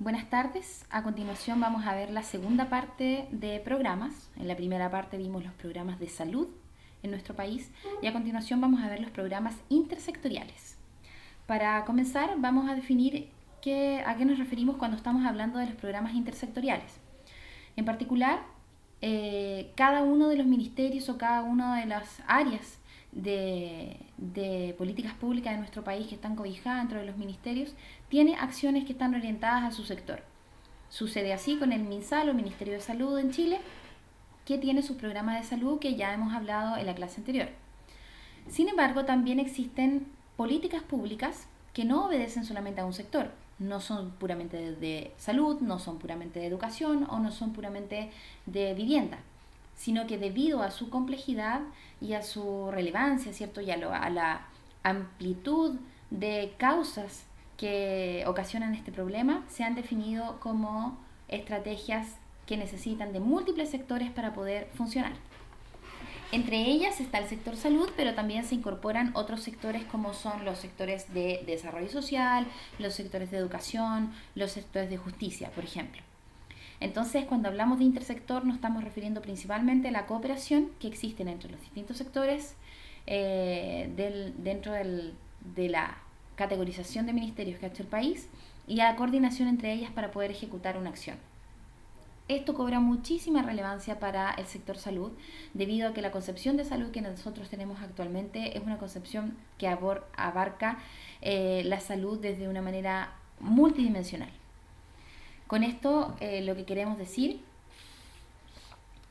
Buenas tardes. A continuación vamos a ver la segunda parte de programas. En la primera parte vimos los programas de salud en nuestro país y a continuación vamos a ver los programas intersectoriales. Para comenzar vamos a definir a qué nos referimos cuando estamos hablando de los programas intersectoriales. En particular, cada uno de los ministerios o cada una de las áreas de políticas públicas de nuestro país que están cobijadas dentro de los ministerios tiene acciones que están orientadas a su sector. Sucede así con el MinSal o Ministerio de Salud en Chile, que tiene sus programas de salud que ya hemos hablado en la clase anterior. Sin embargo, también existen políticas públicas que no obedecen solamente a un sector. No son puramente de salud, no son puramente de educación o no son puramente de vivienda, sino que debido a su complejidad y a su relevancia, ¿cierto? Y a la amplitud de causas que ocasionan este problema, se han definido como estrategias que necesitan de múltiples sectores para poder funcionar. Entre ellas está el sector salud, pero también se incorporan otros sectores como son los sectores de desarrollo social, los sectores de educación, los sectores de justicia, por ejemplo. Entonces, cuando hablamos de intersector, nos estamos refiriendo principalmente a la cooperación que existe entre los distintos sectores dentro de la categorización de ministerios que ha hecho el país y a la coordinación entre ellas para poder ejecutar una acción. Esto cobra muchísima relevancia para el sector salud, debido a que la concepción de salud que nosotros tenemos actualmente es una concepción que abarca la salud desde una manera multidimensional. Con esto lo que queremos decir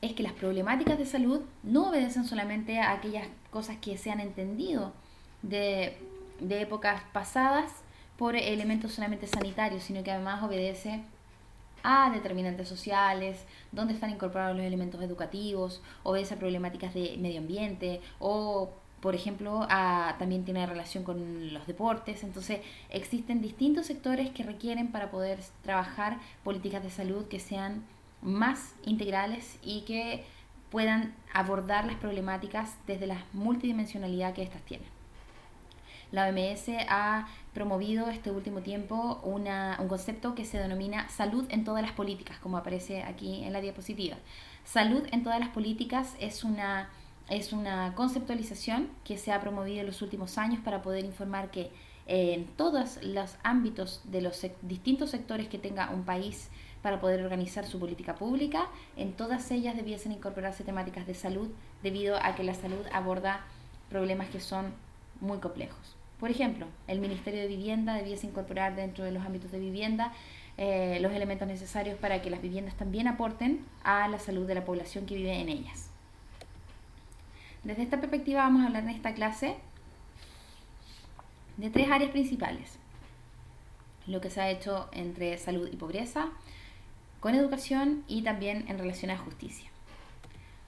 es que las problemáticas de salud no obedecen solamente a aquellas cosas que se han entendido de épocas pasadas por elementos solamente sanitarios, sino que además obedece a determinantes sociales, donde están incorporados los elementos educativos, obedece a problemáticas de medio ambiente o, por ejemplo, también tiene relación con los deportes. Entonces existen distintos sectores que requieren para poder trabajar políticas de salud que sean más integrales y que puedan abordar las problemáticas desde la multidimensionalidad que éstas tienen. La OMS ha promovido este último tiempo un concepto que se denomina salud en todas las políticas, como aparece aquí en la diapositiva. Salud en todas las políticas es una conceptualización que se ha promovido en los últimos años para poder informar que en todos los ámbitos de los distintos sectores que tenga un país para poder organizar su política pública, en todas ellas debiesen incorporarse temáticas de salud, debido a que la salud aborda problemas que son muy complejos. Por ejemplo, el Ministerio de Vivienda debiese incorporar dentro de los ámbitos de vivienda los elementos necesarios para que las viviendas también aporten a la salud de la población que vive en ellas. Desde esta perspectiva vamos a hablar en esta clase de tres áreas principales: lo que se ha hecho entre salud y pobreza, con educación y también en relación a justicia.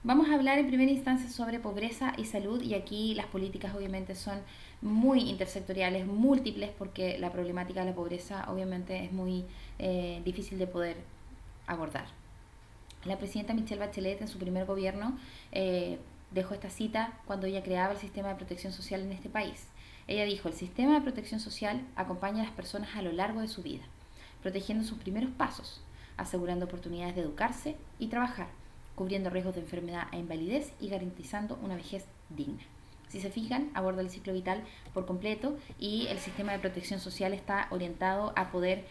Vamos a hablar en primera instancia sobre pobreza y salud, y aquí las políticas obviamente son muy intersectoriales, múltiples, porque la problemática de la pobreza obviamente es muy difícil de poder abordar. La presidenta Michelle Bachelet en su primer gobierno dejó esta cita cuando ella creaba el sistema de protección social en este país. Ella dijo: el sistema de protección social acompaña a las personas a lo largo de su vida, protegiendo sus primeros pasos, asegurando oportunidades de educarse y trabajar, cubriendo riesgos de enfermedad e invalidez y garantizando una vejez digna. Si se fijan, aborda el ciclo vital por completo, y el sistema de protección social está orientado a poder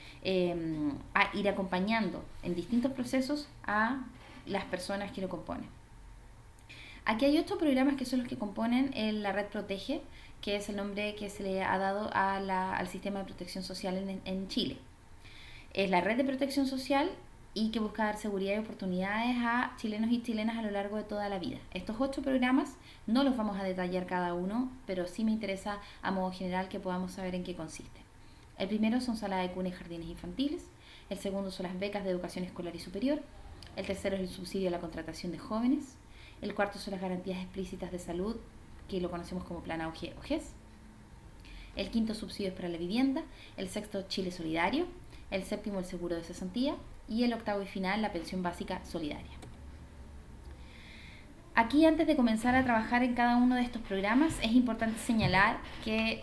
a ir acompañando en distintos procesos a las personas que lo componen. Aquí hay 8 programas que son los que componen la Red Protege, que es el nombre que se le ha dado al sistema de protección social en Chile. Es la red de protección social y que busca dar seguridad y oportunidades a chilenos y chilenas a lo largo de toda la vida. Estos 8 programas no los vamos a detallar cada uno, pero sí me interesa a modo general que podamos saber en qué consiste. El primero son salas de cuna y jardines infantiles, el segundo son las becas de educación escolar y superior, el tercero es el subsidio a la contratación de jóvenes, el cuarto son las garantías explícitas de salud, que lo conocemos como Plan AUGE o GES, el quinto subsidio es para la vivienda, el sexto Chile Solidario, el séptimo el seguro de cesantía y el octavo y final la pensión básica solidaria. Aquí, antes de comenzar a trabajar en cada uno de estos programas, es importante señalar que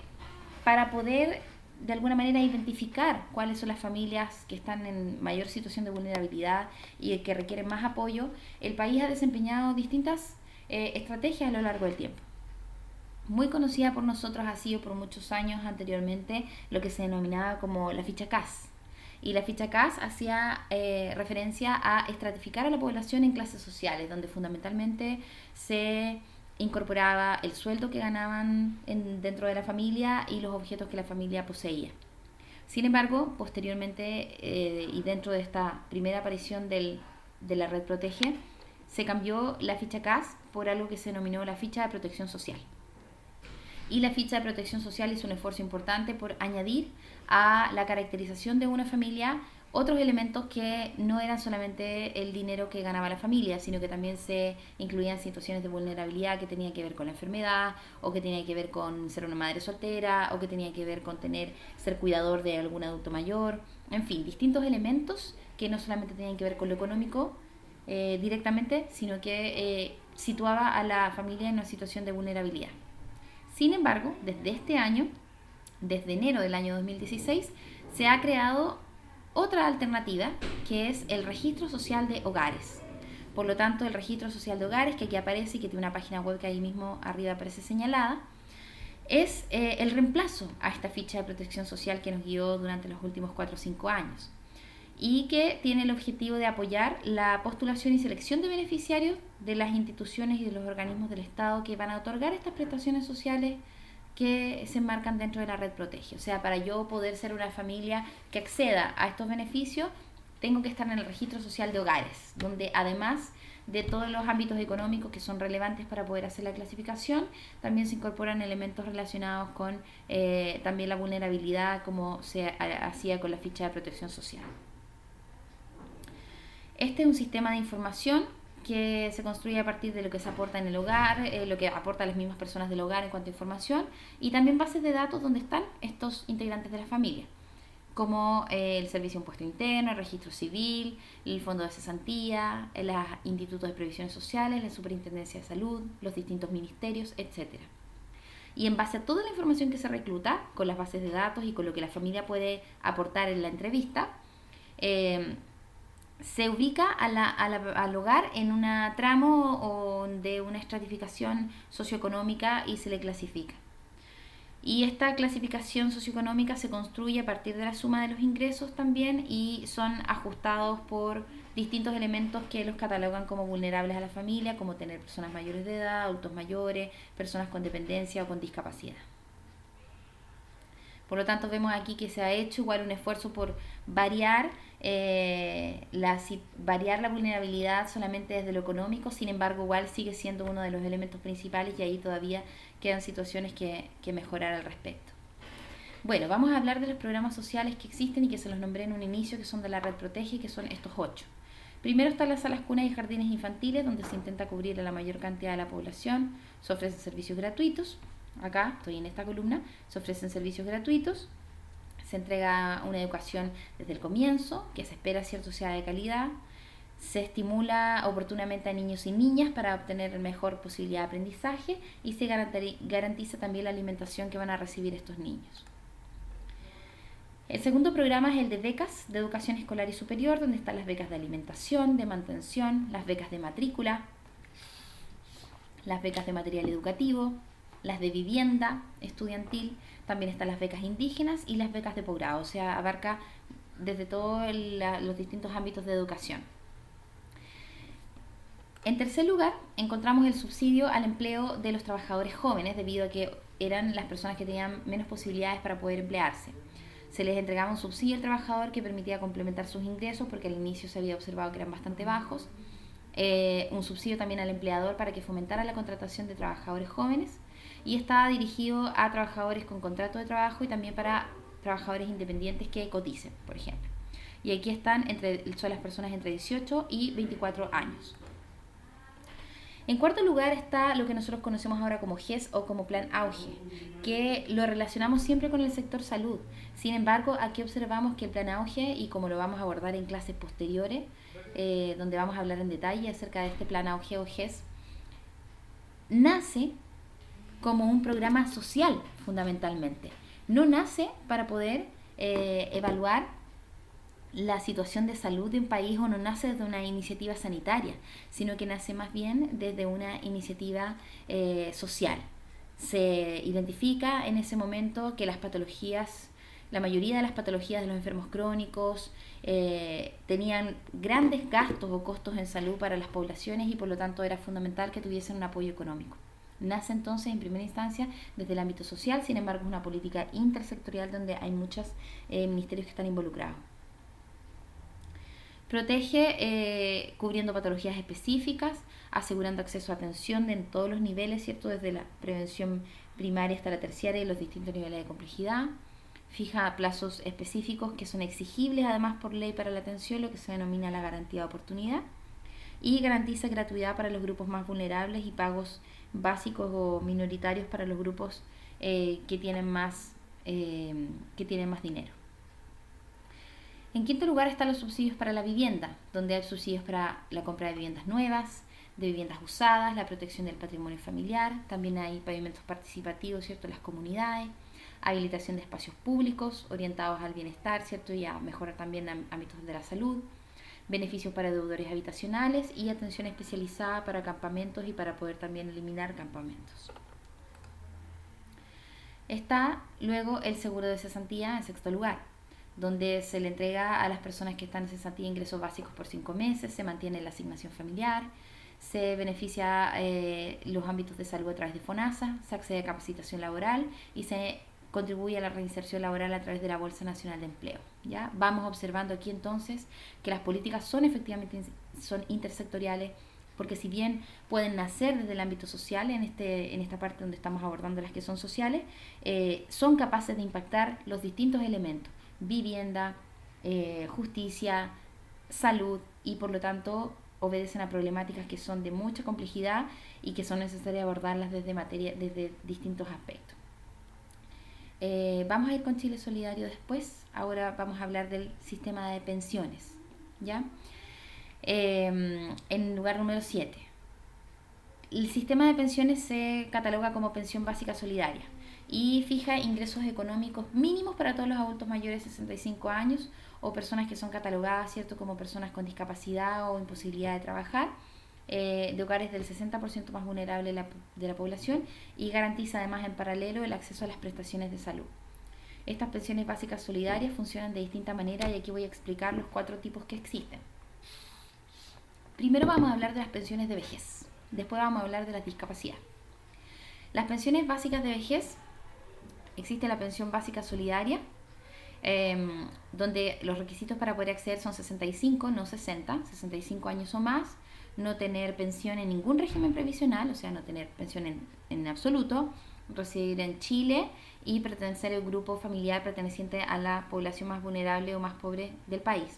para poder de alguna manera identificar cuáles son las familias que están en mayor situación de vulnerabilidad y que requieren más apoyo, el país ha desempeñado distintas estrategias a lo largo del tiempo. Muy conocida por nosotros ha sido por muchos años anteriormente lo que se denominaba como la ficha CAS. Y la ficha CAS hacía referencia a estratificar a la población en clases sociales, donde fundamentalmente se incorporaba el sueldo que ganaban dentro de la familia y los objetos que la familia poseía. Sin embargo, posteriormente y dentro de esta primera aparición de la red Protege, se cambió la ficha CAS por algo que se denominó la ficha de protección social. Y la ficha de protección social hizo un esfuerzo importante por añadir a la caracterización de una familia otros elementos que no eran solamente el dinero que ganaba la familia, sino que también se incluían situaciones de vulnerabilidad que tenían que ver con la enfermedad, o que tenían que ver con ser una madre soltera, o que tenían que ver con ser cuidador de algún adulto mayor, en fin, distintos elementos que no solamente tenían que ver con lo económico directamente, sino que situaba a la familia en una situación de vulnerabilidad. Sin embargo, desde este año, desde enero del año 2016, se ha creado otra alternativa, que es el registro social de hogares. Por lo tanto, el registro social de hogares, que aquí aparece y que tiene una página web que ahí mismo arriba aparece señalada, es el reemplazo a esta ficha de protección social que nos guió durante los últimos 4 o 5 años y que tiene el objetivo de apoyar la postulación y selección de beneficiarios de las instituciones y de los organismos del Estado que van a otorgar estas prestaciones sociales que se enmarcan dentro de la red Protege. O sea, para yo poder ser una familia que acceda a estos beneficios, tengo que estar en el registro social de hogares, donde además de todos los ámbitos económicos que son relevantes para poder hacer la clasificación, también se incorporan elementos relacionados con también la vulnerabilidad, como se hacía con la ficha de protección social. Este es un sistema de información que se construye a partir de lo que se aporta en el hogar, lo que aportan las mismas personas del hogar en cuanto a información, y también bases de datos donde están estos integrantes de la familia, como el Servicio de Impuesto Interno, el Registro Civil, el Fondo de Cesantía, los institutos de previsiones sociales, la Superintendencia de Salud, los distintos ministerios, etc. Y en base a toda la información que se recluta, con las bases de datos y con lo que la familia puede aportar en la entrevista, se ubica al hogar en un tramo de una estratificación socioeconómica y se le clasifica. Y esta clasificación socioeconómica se construye a partir de la suma de los ingresos también y son ajustados por distintos elementos que los catalogan como vulnerables a la familia, como tener personas mayores de edad, adultos mayores, personas con dependencia o con discapacidad. Por lo tanto, vemos aquí que se ha hecho igual un esfuerzo por variar la vulnerabilidad solamente desde lo económico. Sin embargo, igual sigue siendo uno de los elementos principales y ahí todavía quedan situaciones que mejorar al respecto. Bueno, vamos a hablar de los programas sociales que existen y que se los nombré en un inicio, que son de la red Protege, que son estos 8. Primero están las salas cunas y jardines infantiles, donde se intenta cubrir a la mayor cantidad de la población. Se ofrecen servicios gratuitos. Acá estoy en esta columna, se ofrecen servicios gratuitos, se entrega una educación desde el comienzo, que se espera cierto sea de calidad, se estimula oportunamente a niños y niñas para obtener mejor posibilidad de aprendizaje y se garantiza también la alimentación que van a recibir estos niños. El segundo programa es el de becas de educación escolar y superior, donde están las becas de alimentación, de mantención, las becas de matrícula, las becas de material educativo, las de vivienda estudiantil, también están las becas indígenas y las becas de posgrado, o sea, abarca desde todos los distintos ámbitos de educación. En tercer lugar, encontramos el subsidio al empleo de los trabajadores jóvenes, debido a que eran las personas que tenían menos posibilidades para poder emplearse. Se les entregaba un subsidio al trabajador que permitía complementar sus ingresos, porque al inicio se había observado que eran bastante bajos. Un subsidio también al empleador para que fomentara la contratación de trabajadores jóvenes, y estaba dirigido a trabajadores con contrato de trabajo y también para trabajadores independientes que coticen, por ejemplo. Y aquí son las personas entre 18 y 24 años. En cuarto lugar está lo que nosotros conocemos ahora como GES o como Plan Auge, que lo relacionamos siempre con el sector salud. Sin embargo, aquí observamos que el Plan Auge, y como lo vamos a abordar en clases posteriores, donde vamos a hablar en detalle acerca de este Plan Auge o GES, nace como un programa social fundamentalmente. no nace para poder evaluar la situación de salud de un país, o no nace desde una iniciativa sanitaria, sino que nace más bien desde una iniciativa social. Se identifica en ese momento que las patologías, la mayoría de las patologías de los enfermos crónicos tenían grandes gastos o costos en salud para las poblaciones, y por lo tanto era fundamental que tuviesen un apoyo económico. Nace entonces en primera instancia desde el ámbito social, sin embargo es una política intersectorial donde hay muchos ministerios que están involucrados. Protege cubriendo patologías específicas, asegurando acceso a atención en todos los niveles, ¿cierto? Desde la prevención primaria hasta la terciaria y los distintos niveles de complejidad. Fija plazos específicos que son exigibles además por ley para la atención, lo que se denomina la garantía de oportunidad. Y garantiza gratuidad para los grupos más vulnerables y pagos básicos o minoritarios para los grupos que tienen más dinero. En quinto lugar están los subsidios para la vivienda, donde hay subsidios para la compra de viviendas nuevas, de viviendas usadas, la protección del patrimonio familiar, también hay pavimentos participativos, ¿cierto?, en las comunidades, habilitación de espacios públicos orientados al bienestar, ¿cierto?, y a mejorar también ámbitos de la salud, beneficios para deudores habitacionales y atención especializada para campamentos y para poder también eliminar campamentos. Está luego el seguro de cesantía en sexto lugar, donde se le entrega a las personas que están en cesantía ingresos básicos por 5 meses, se mantiene la asignación familiar, se beneficia los ámbitos de salud a través de FONASA, se accede a capacitación laboral y se contribuye a la reinserción laboral a través de la Bolsa Nacional de Empleo. ¿Ya? Vamos observando aquí entonces que las políticas son efectivamente intersectoriales, porque si bien pueden nacer desde el ámbito social, en esta parte donde estamos abordando las que son sociales, son capaces de impactar los distintos elementos: vivienda, justicia, salud, y por lo tanto obedecen a problemáticas que son de mucha complejidad y que son necesarias abordarlas desde distintos aspectos. Vamos a ir con Chile Solidario después. Ahora vamos a hablar del sistema de pensiones, ¿ya? En lugar número 7. El sistema de pensiones se cataloga como pensión básica solidaria y fija ingresos económicos mínimos para todos los adultos mayores de 65 años o personas que son catalogadas, ¿cierto?, como personas con discapacidad o imposibilidad de trabajar, de hogares del 60% más vulnerable de la población, y garantiza además en paralelo el acceso a las prestaciones de salud. Estas pensiones básicas solidarias funcionan de distinta manera y aquí voy a explicar los 4 tipos que existen. Primero vamos a hablar de las pensiones de vejez, después vamos a hablar de las discapacidades. Las pensiones básicas de vejez: existe la pensión básica solidaria, donde los requisitos para poder acceder son 65, no 60, 65 años o más, no tener pensión en ningún régimen previsional, o sea, no tener pensión en absoluto, residir en Chile y pertenecer al grupo familiar perteneciente a la población más vulnerable o más pobre del país.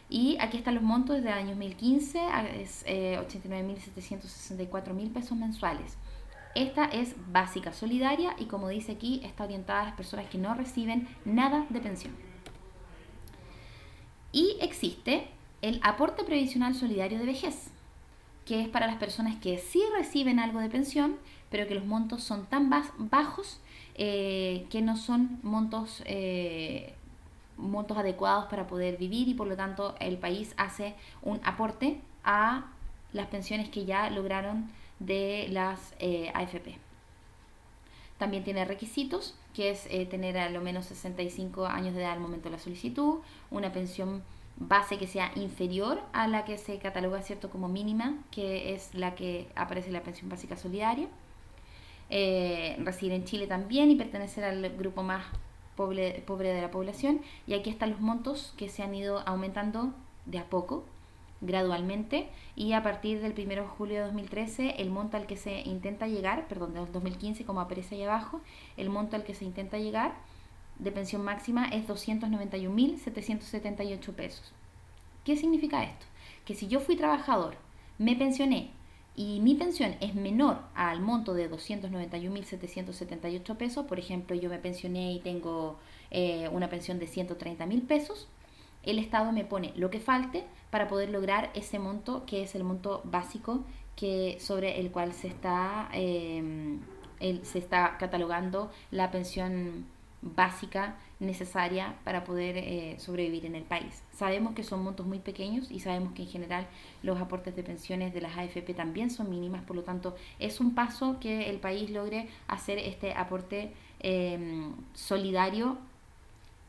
Y aquí están los montos desde el año 2015, es 89.764.000 pesos mensuales. Esta es básica solidaria y, como dice aquí, está orientada a las personas que no reciben nada de pensión. Y existe el aporte previsional solidario de vejez, que es para las personas que sí reciben algo de pensión, pero que los montos son tan bajos que no son montos adecuados para poder vivir, y por lo tanto el país hace un aporte a las pensiones que ya lograron de las AFP. También tiene requisitos, que es tener a lo menos 65 años de edad al momento de la solicitud, una pensión base que sea inferior a la que se cataloga, ¿cierto?, como mínima, que es la que aparece en la pensión básica solidaria, residir en Chile también y pertenecer al grupo más pobre de la población. Y aquí están los montos que se han ido aumentando de a poco, gradualmente, y a partir del 1 de julio de 2013 el monto al que se intenta llegar, perdón, de 2015, como aparece ahí abajo, el monto al que se intenta llegar de pensión máxima es 291.778 pesos. ¿Qué significa esto? Que si yo fui trabajador, me pensioné y mi pensión es menor al monto de 291.778 pesos, por ejemplo, yo me pensioné y tengo una pensión de 130.000 pesos, el Estado me pone lo que falte para poder lograr ese monto, que es el monto básico sobre el cual se está catalogando la pensión básica necesaria para poder sobrevivir en el país. Sabemos que son montos muy pequeños y sabemos que en general los aportes de pensiones de las AFP también son mínimas, por lo tanto es un paso que el país logre hacer este aporte solidario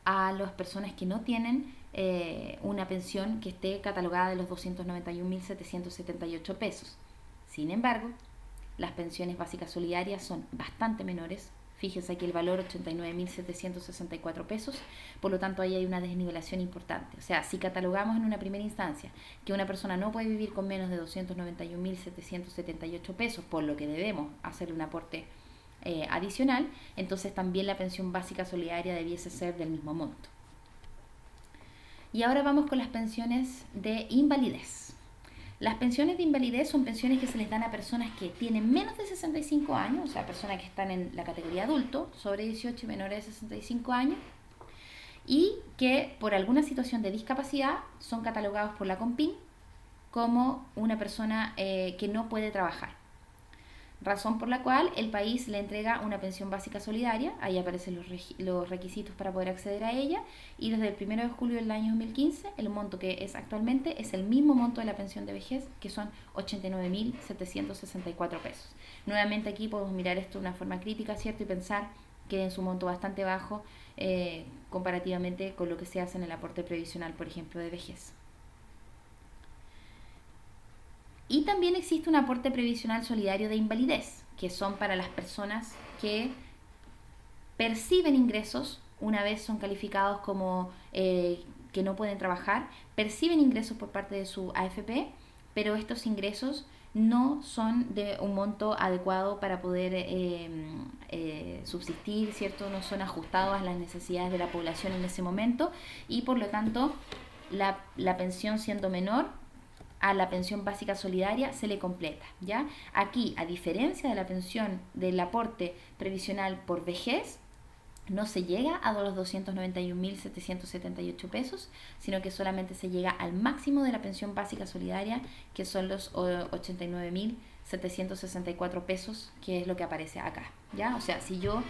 a las personas que no tienen una pensión que esté catalogada de los 291.778 pesos. Sin embargo, las pensiones básicas solidarias son bastante menores. Fíjense aquí el valor 89.764 pesos, por lo tanto ahí hay una desnivelación importante. O sea, si catalogamos en una primera instancia que una persona no puede vivir con menos de 291.778 pesos, por lo que debemos hacer un aporte adicional, entonces también la pensión básica solidaria debiese ser del mismo monto. Y ahora vamos con las pensiones de invalidez. Las pensiones de invalidez son pensiones que se les dan a personas que tienen menos de 65 años, o sea, personas que están en la categoría adulto, sobre 18 y menores de 65 años, y que por alguna situación de discapacidad son catalogados por la CONPIN como una persona que no puede trabajar. Razón por la cual el país le entrega una pensión básica solidaria, ahí aparecen los requisitos para poder acceder a ella, y desde el 1 de julio del año 2015 el monto que es actualmente es el mismo monto de la pensión de vejez, que son 89.764 pesos. Nuevamente aquí podemos mirar esto de una forma crítica, ¿cierto? Y pensar que en su monto bastante bajo comparativamente con lo que se hace en el aporte previsional, por ejemplo, de vejez. Y también existe un aporte previsional solidario de invalidez, que son para las personas que perciben ingresos una vez son calificados como que no pueden trabajar, perciben ingresos por parte de su AFP, pero estos ingresos no son de un monto adecuado para poder subsistir, ¿cierto? No son ajustados a las necesidades de la población en ese momento y por lo tanto la pensión siendo menor a la pensión básica solidaria se le completa, ¿ya? Aquí, a diferencia de la pensión del aporte previsional por vejez, no se llega a los 291.778 pesos, sino que solamente se llega al máximo de la pensión básica solidaria, que son los 89.764 pesos, que es lo que aparece acá, ¿ya? O sea, si yo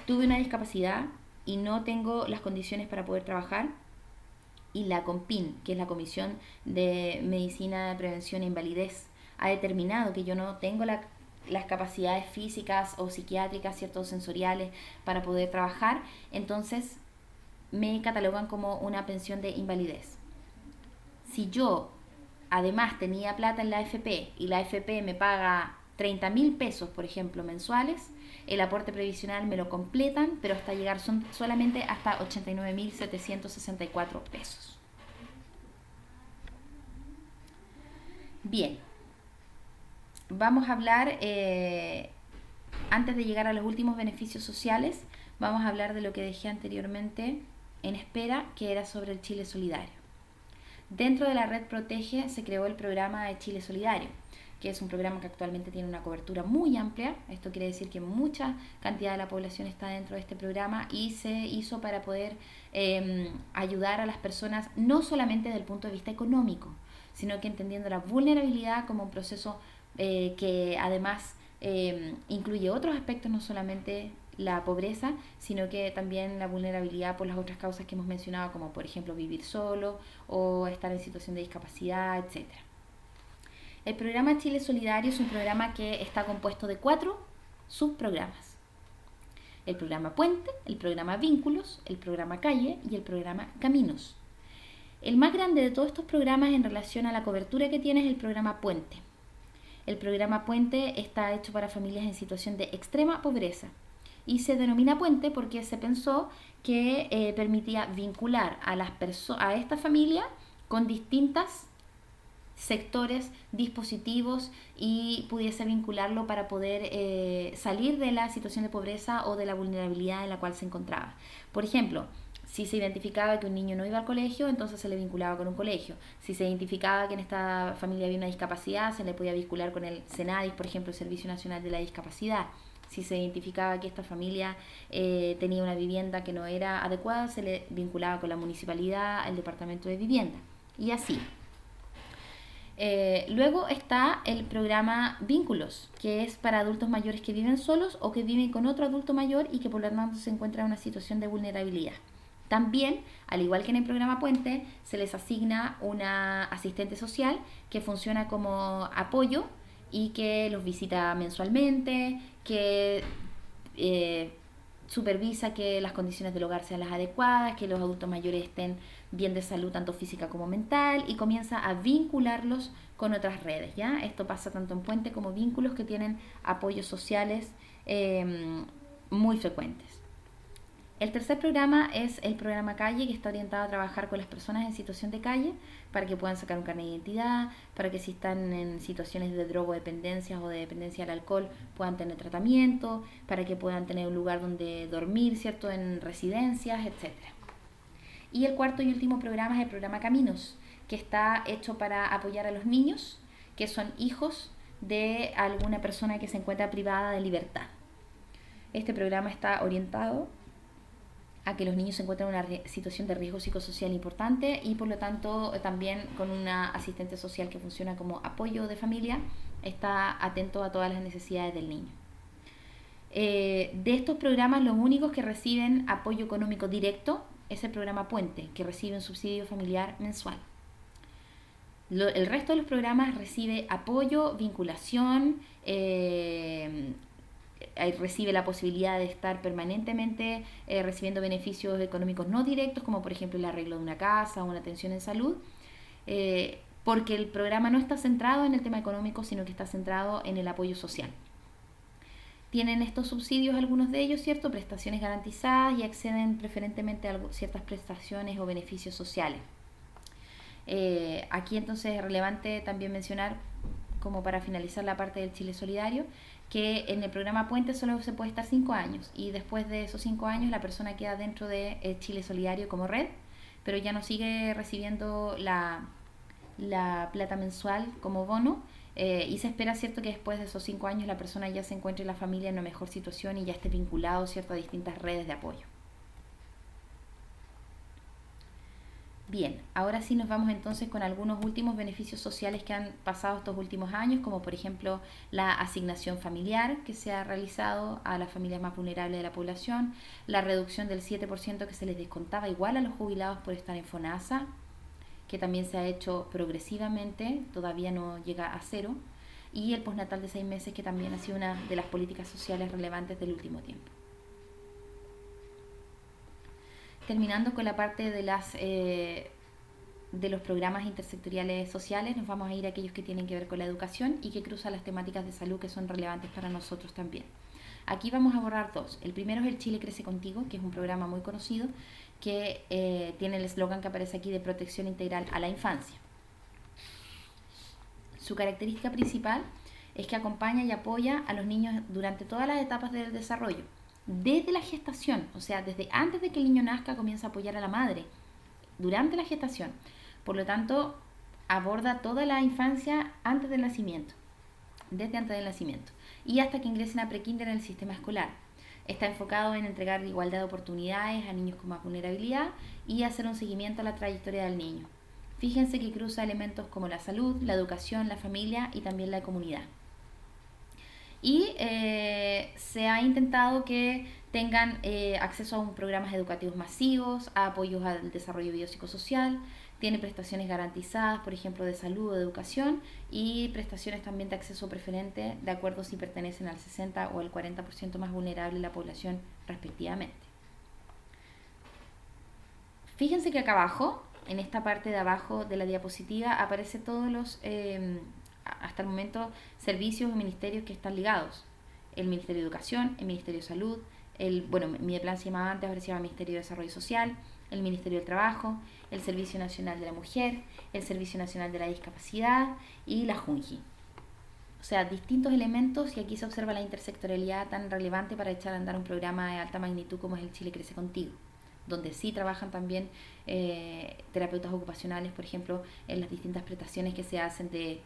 tuve una discapacidad y no tengo las condiciones para poder trabajar, y la CONPIN, que es la Comisión de Medicina de Prevención e Invalidez, ha determinado que yo no tengo las capacidades físicas o psiquiátricas, ciertos sensoriales para poder trabajar, entonces me catalogan como una pensión de invalidez. Si yo además tenía plata en la AFP y la AFP me paga 30.000 pesos, por ejemplo, mensuales, el aporte previsional me lo completan, pero hasta llegar solamente hasta 89.764 pesos. Bien, vamos a hablar, antes de llegar a los últimos beneficios sociales, vamos a hablar de lo que dejé anteriormente en espera, que era sobre el Chile Solidario. Dentro de la red Protege se creó el programa de Chile Solidario, que es un programa que actualmente tiene una cobertura muy amplia. Esto quiere decir que mucha cantidad de la población está dentro de este programa y se hizo para poder ayudar a las personas no solamente desde el punto de vista económico, sino que entendiendo la vulnerabilidad como un proceso que además incluye otros aspectos, no solamente la pobreza, sino que también la vulnerabilidad por las otras causas que hemos mencionado, como por ejemplo vivir solo o estar en situación de discapacidad, etcétera. El programa Chile Solidario es un programa que está compuesto de 4 subprogramas. El programa Puente, el programa Vínculos, el programa Calle y el programa Caminos. El más grande de todos estos programas en relación a la cobertura que tiene es el programa Puente. El programa Puente está hecho para familias en situación de extrema pobreza y se denomina Puente porque se pensó que permitía vincular a esta familia con distintas sectores, dispositivos y pudiese vincularlo para poder salir de la situación de pobreza o de la vulnerabilidad en la cual se encontraba. Por ejemplo, si se identificaba que un niño no iba al colegio, entonces se le vinculaba con un colegio. Si se identificaba que en esta familia había una discapacidad, se le podía vincular con el SENADIS, por ejemplo, el Servicio Nacional de la Discapacidad. Si se identificaba que esta familia tenía una vivienda que no era adecuada, se le vinculaba con la municipalidad, el departamento de vivienda. Y así. Luego está el programa Vínculos, que es para adultos mayores que viven solos o que viven con otro adulto mayor y que por lo tanto se encuentran en una situación de vulnerabilidad. También, al igual que en el programa Puente, se les asigna una asistente social que funciona como apoyo y que los visita mensualmente, que supervisa que las condiciones del hogar sean las adecuadas, que los adultos mayores estén bien de salud tanto física como mental y comienza a vincularlos con otras redes, ¿ya? Esto pasa tanto en Puente como Vínculos que tienen apoyos sociales muy frecuentes. El tercer programa es el programa Calle, que está orientado a trabajar con las personas en situación de calle para que puedan sacar un carnet de identidad, para que si están en situaciones de drogodependencias o de dependencia al alcohol puedan tener tratamiento, para que puedan tener un lugar donde dormir, ¿cierto?, en residencias, etcétera. Y el cuarto y último programa es el programa Caminos, que está hecho para apoyar a los niños que son hijos de alguna persona que se encuentra privada de libertad. Este programa está orientado a que los niños se encuentran en una situación de riesgo psicosocial importante y por lo tanto también con una asistente social que funciona como apoyo de familia, está atento a todas las necesidades del niño. De estos programas, los únicos que reciben apoyo económico directo es el programa Puente, que recibe un subsidio familiar mensual. El resto de los programas recibe apoyo, vinculación, recibe la posibilidad de estar permanentemente recibiendo beneficios económicos no directos, como por ejemplo el arreglo de una casa o una atención en salud, porque el programa no está centrado en el tema económico, sino que está centrado en el apoyo social. Tienen estos subsidios, algunos de ellos, ¿cierto?, prestaciones garantizadas y acceden preferentemente a ciertas prestaciones o beneficios sociales. Aquí entonces es relevante también mencionar, como para finalizar la parte del Chile Solidario, que en el programa Puente solo se puede estar 5 años y después de esos 5 años la persona queda dentro de Chile Solidario como red, pero ya no sigue recibiendo la plata mensual como bono, y se espera, cierto, que después de esos 5 años la persona ya se encuentre la familia en una mejor situación y ya esté vinculado, cierto, a distintas redes de apoyo. Bien, ahora sí nos vamos entonces con algunos últimos beneficios sociales que han pasado estos últimos años, como por ejemplo la asignación familiar que se ha realizado a las familias más vulnerables de la población, la reducción del 7% que se les descontaba igual a los jubilados por estar en FONASA, que también se ha hecho progresivamente, todavía no llega a cero, y el postnatal de 6 meses, que también ha sido una de las políticas sociales relevantes del último tiempo. Terminando con la parte de los programas intersectoriales sociales, nos vamos a ir a aquellos que tienen que ver con la educación y que cruzan las temáticas de salud que son relevantes para nosotros también. Aquí vamos a abordar dos. El primero es el Chile Crece Contigo, que es un programa muy conocido que tiene el eslogan que aparece aquí de protección integral a la infancia. Su característica principal es que acompaña y apoya a los niños durante todas las etapas del desarrollo. Desde la gestación, o sea, desde antes de que el niño nazca, comienza a apoyar a la madre durante la gestación. Por lo tanto, aborda toda la infancia antes del nacimiento, desde antes del nacimiento, y hasta que ingresen a prekinder en el sistema escolar. Está enfocado en entregar igualdad de oportunidades a niños con más vulnerabilidad y hacer un seguimiento a la trayectoria del niño. Fíjense que cruza elementos como la salud, la educación, la familia y también la comunidad. Y se ha intentado que tengan acceso a programas educativos masivos, a apoyos al desarrollo biopsicosocial, tiene prestaciones garantizadas, por ejemplo, de salud o de educación, y prestaciones también de acceso preferente, de acuerdo si pertenecen al 60 o al 40% más vulnerable de la población respectivamente. Fíjense que acá abajo, en esta parte de abajo de la diapositiva, aparece todos los hasta el momento servicios o ministerios que están ligados. El Ministerio de Educación, el Ministerio de Salud, Mideplan se llamaba antes, ahora se llama Ministerio de Desarrollo Social, el Ministerio del Trabajo, el Servicio Nacional de la Mujer, el Servicio Nacional de la Discapacidad y la JUNGI. O sea, distintos elementos, y aquí se observa la intersectorialidad tan relevante para echar a andar un programa de alta magnitud como es el Chile Crece Contigo, donde sí trabajan también terapeutas ocupacionales, por ejemplo, en las distintas prestaciones que se hacen de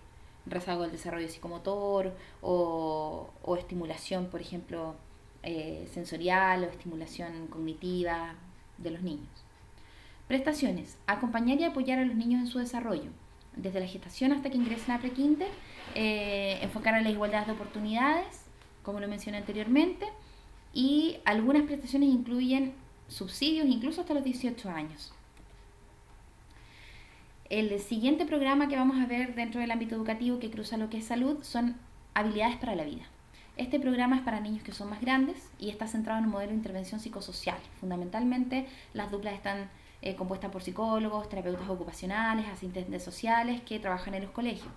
rezago del desarrollo psicomotor o estimulación, por ejemplo, sensorial o estimulación cognitiva de los niños. Prestaciones: acompañar y apoyar a los niños en su desarrollo. desde la gestación hasta que ingresen a prekinder, enfocar a la igualdad de oportunidades, como lo mencioné anteriormente, y algunas prestaciones incluyen subsidios incluso hasta los 18 años. El siguiente programa que vamos a ver dentro del ámbito educativo que cruza lo que es salud son habilidades para la vida. Este programa es para niños que son más grandes y está centrado en un modelo de intervención psicosocial. Fundamentalmente, las duplas están compuestas por psicólogos, terapeutas ocupacionales, asistentes sociales que trabajan en los colegios.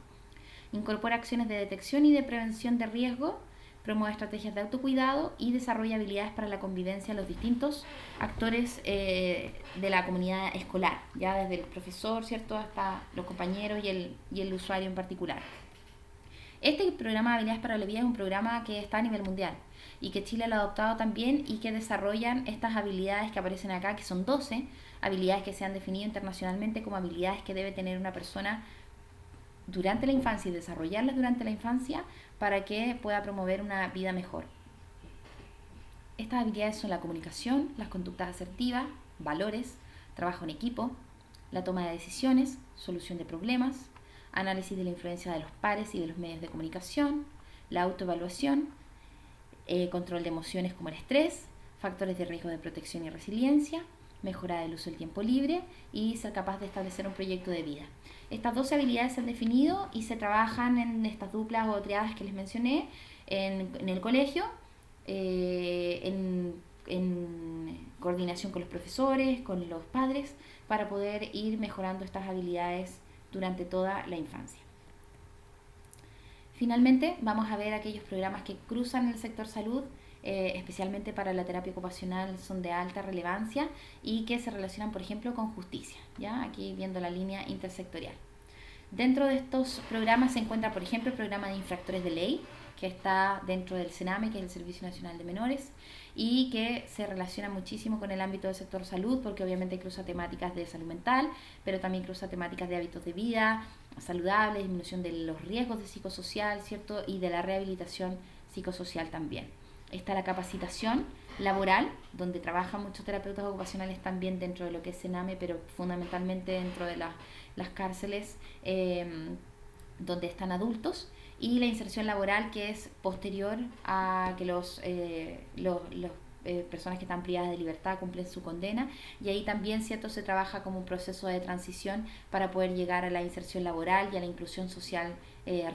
Incorpora acciones de detección y de prevención de riesgo, promueve estrategias de autocuidado y desarrolla habilidades para la convivencia de los distintos actores de la comunidad escolar, ya desde el profesor, ¿cierto?, hasta los compañeros y el usuario en particular. Este programa de habilidades para la vida es un programa que está a nivel mundial y que Chile lo ha adoptado también y que desarrollan estas habilidades que aparecen acá, que son 12 habilidades que se han definido internacionalmente como habilidades que debe tener una persona durante la infancia y desarrollarlas durante la infancia para que pueda promover una vida mejor. Estas habilidades son la comunicación, las conductas asertivas, valores, trabajo en equipo, la toma de decisiones, solución de problemas, análisis de la influencia de los pares y de los medios de comunicación, la autoevaluación, control de emociones como el estrés, factores de riesgo de protección y resiliencia, mejora del uso del tiempo libre y ser capaz de establecer un proyecto de vida. Estas 12 habilidades se han definido y se trabajan en estas duplas o triadas que les mencioné en el colegio, en coordinación con los profesores, con los padres, para poder ir mejorando estas habilidades durante toda la infancia. Finalmente, vamos a ver aquellos programas que cruzan el sector salud, especialmente para la terapia ocupacional, son de alta relevancia y que se relacionan, por ejemplo, con justicia, ¿ya? Aquí viendo la línea intersectorial. Dentro de estos programas se encuentra, por ejemplo, el programa de infractores de ley, que está dentro del CENAME, que es el Servicio Nacional de Menores, y que se relaciona muchísimo con el ámbito del sector salud, porque obviamente cruza temáticas de salud mental, pero también cruza temáticas de hábitos de vida saludables, disminución de los riesgos de psicosocial, ¿cierto?, y de la rehabilitación psicosocial también. Está la capacitación laboral, donde trabajan muchos terapeutas ocupacionales también dentro de lo que es CENAME, pero fundamentalmente dentro de las cárceles donde están adultos, y la inserción laboral, que es posterior a que los personas que están privadas de libertad cumplen su condena, y ahí también, ¿cierto?, se trabaja como un proceso de transición para poder llegar a la inserción laboral y a la inclusión social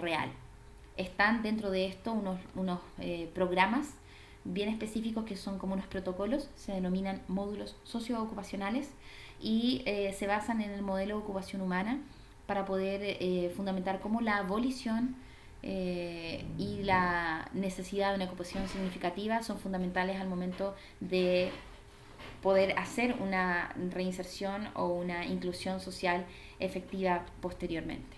real. Están dentro de esto unos programas bien específicos que son como unos protocolos, se denominan módulos socioocupacionales y se basan en el modelo de ocupación humana para poder fundamentar cómo la abolición y la necesidad de una ocupación significativa son fundamentales al momento de poder hacer una reinserción o una inclusión social efectiva posteriormente.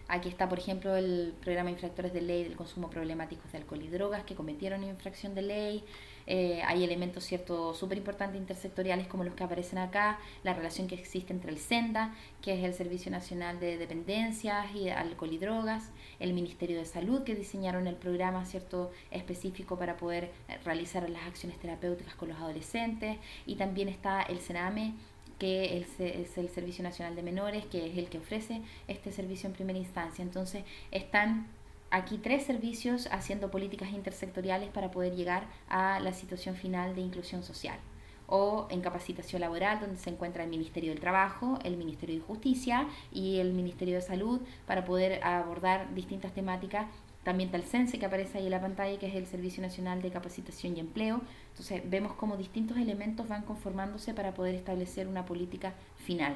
Aquí está, por ejemplo, el programa Infractores de Ley del Consumo Problemático de Alcohol y Drogas que cometieron infracción de ley. Hay elementos cierto súper importantes intersectoriales como los que aparecen acá, la relación que existe entre el SENDA, que es el Servicio Nacional de Dependencias y Alcohol y Drogas, el Ministerio de Salud, que diseñaron el programa cierto específico para poder realizar las acciones terapéuticas con los adolescentes, y también está el CENAME, que es el Servicio Nacional de Menores, que es el que ofrece este servicio en primera instancia. Entonces, están aquí 3 servicios haciendo políticas intersectoriales para poder llegar a la situación final de inclusión social. O en capacitación laboral, donde se encuentra el Ministerio del Trabajo, el Ministerio de Justicia y el Ministerio de Salud, para poder abordar distintas temáticas. También está el CENSE, que aparece ahí en la pantalla, que es el Servicio Nacional de Capacitación y Empleo. Entonces vemos cómo distintos elementos van conformándose para poder establecer una política final.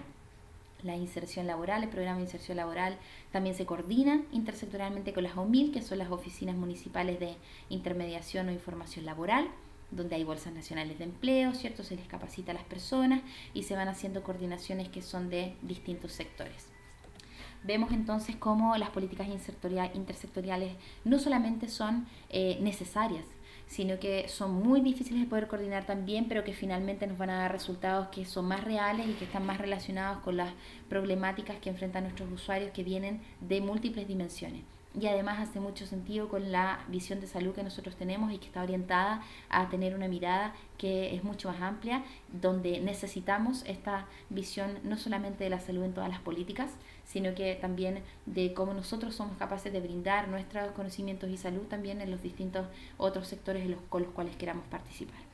La inserción laboral, el programa de inserción laboral también se coordina intersectorialmente con las OMIL, que son las oficinas municipales de intermediación o información laboral, donde hay bolsas nacionales de empleo, ¿cierto? Se les capacita a las personas y se van haciendo coordinaciones que son de distintos sectores. Vemos entonces cómo las políticas intersectoriales no solamente son necesarias, sino que son muy difíciles de poder coordinar también, pero que finalmente nos van a dar resultados que son más reales y que están más relacionados con las problemáticas que enfrentan nuestros usuarios, que vienen de múltiples dimensiones. y además hace mucho sentido con la visión de salud que nosotros tenemos y que está orientada a tener una mirada que es mucho más amplia, donde necesitamos esta visión no solamente de la salud en todas las políticas, sino que también de cómo nosotros somos capaces de brindar nuestros conocimientos y salud también en los distintos otros sectores con los cuales queramos participar.